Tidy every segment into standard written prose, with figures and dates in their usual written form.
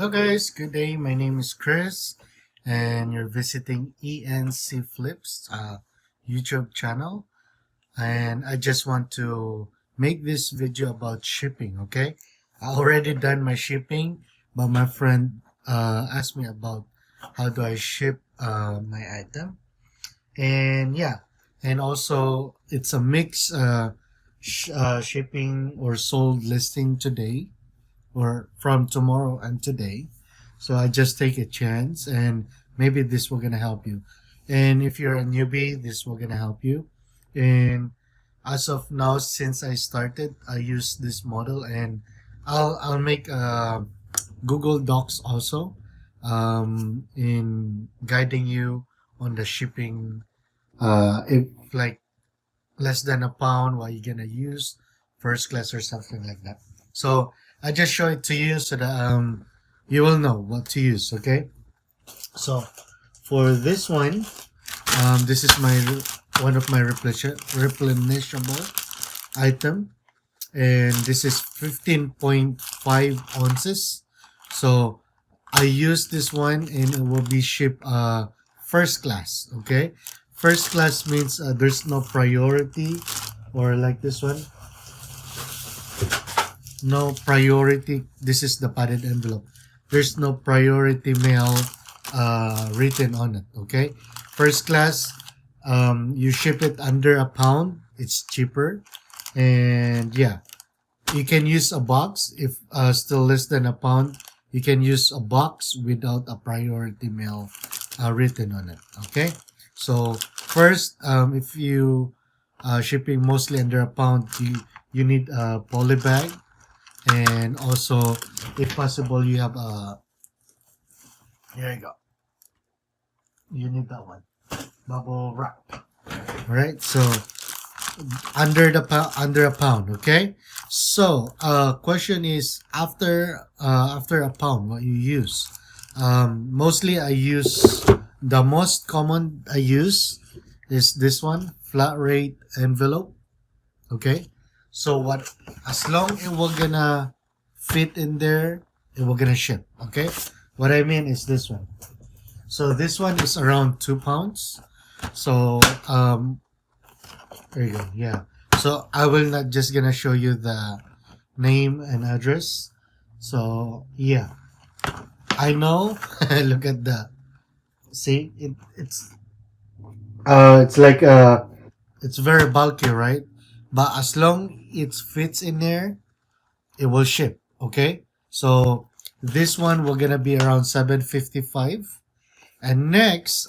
Hello guys, good day. My name is Chris and you're visiting ENC Flips YouTube channel, and I just want to make this video about shipping, okay? I already done my shipping, but my friend asked me about how do I ship my item. And yeah, and also it's a mix shipping or sold listing today or from tomorrow and today. So I just take a chance and maybe this will gonna help you. And if you're a newbie, this will gonna help you. And as of now, since I started, I use this model, and I'll make Google Docs also in guiding you on the shipping. If like less than a pound, what you're gonna use, first class or something like that. So I just show it to you so that you will know what to use. Okay. So for this one, this is my one of my replenishable item, and this is 15.5 ounces. So I use this one, and it will be shipped first class. Okay, first class means there's no priority, or like this one, no priority. This is the padded envelope. There's no priority mail written on it. Okay, first class, you ship it under a pound, it's cheaper. And yeah, you can use a box. If still less than a pound, you can use a box without a priority mail written on it. Okay, so first, if you shipping mostly under a pound, you need a poly bag, and also if possible you have a, here you go, you need that one, bubble wrap. All right, so under a pound. Okay, so question is, after a pound, what you use? Mostly I use, the most common I use is this one, flat rate envelope. Okay, so what, as long it will gonna fit in there, it will gonna ship. Okay, what I mean is this one. So this one is around 2 pounds. So there you go. Yeah, so I will not just gonna show you the name and address. So yeah, I know. Look at the, see it's like it's very bulky, right? But as long it fits in there, it will ship. Okay, so this one will gonna be around 755. And next,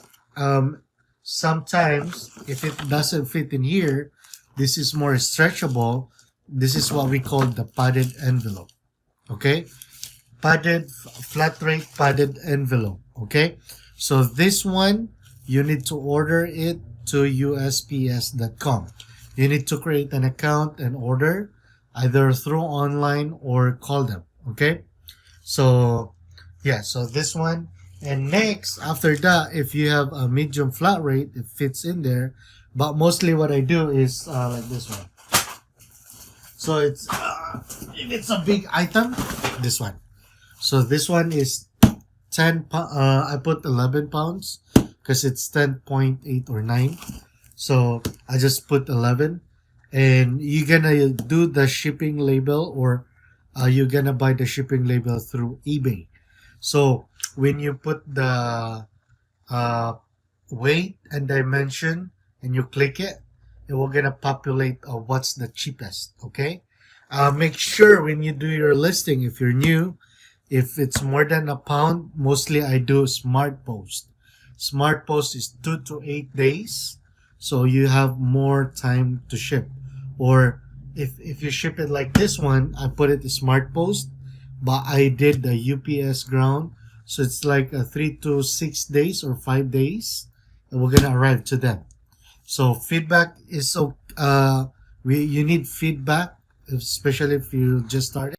sometimes if it doesn't fit in here, this is more stretchable. This is what we call the padded envelope. Okay, padded, flat rate padded envelope. Okay, so this one, you need to order it to usps.com. You need to create an account and order either through online or call them. Okay, so yeah, so this one. And next, after that, if you have a medium flat rate, it fits in there. But mostly what I do is like this one. So it's if it's a big item, this one. So this one is 10 I put 11 pounds because it's 10.8 or 9. So I just put 11. And you're gonna do the shipping label, or you're gonna buy the shipping label through eBay. So when you put the weight and dimension and you click it, it will gonna populate what's the cheapest. Okay, make sure when you do your listing, if you're new, if it's more than a pound, mostly I do smart post. Smart post is 2 to 8 days, so you have more time to ship. Or if you ship it like this one, I put it smart post, but I did the UPS ground, so it's like 3 to 6 days or 5 days, and we're gonna arrive to them. So feedback is so you need feedback, especially if you just started.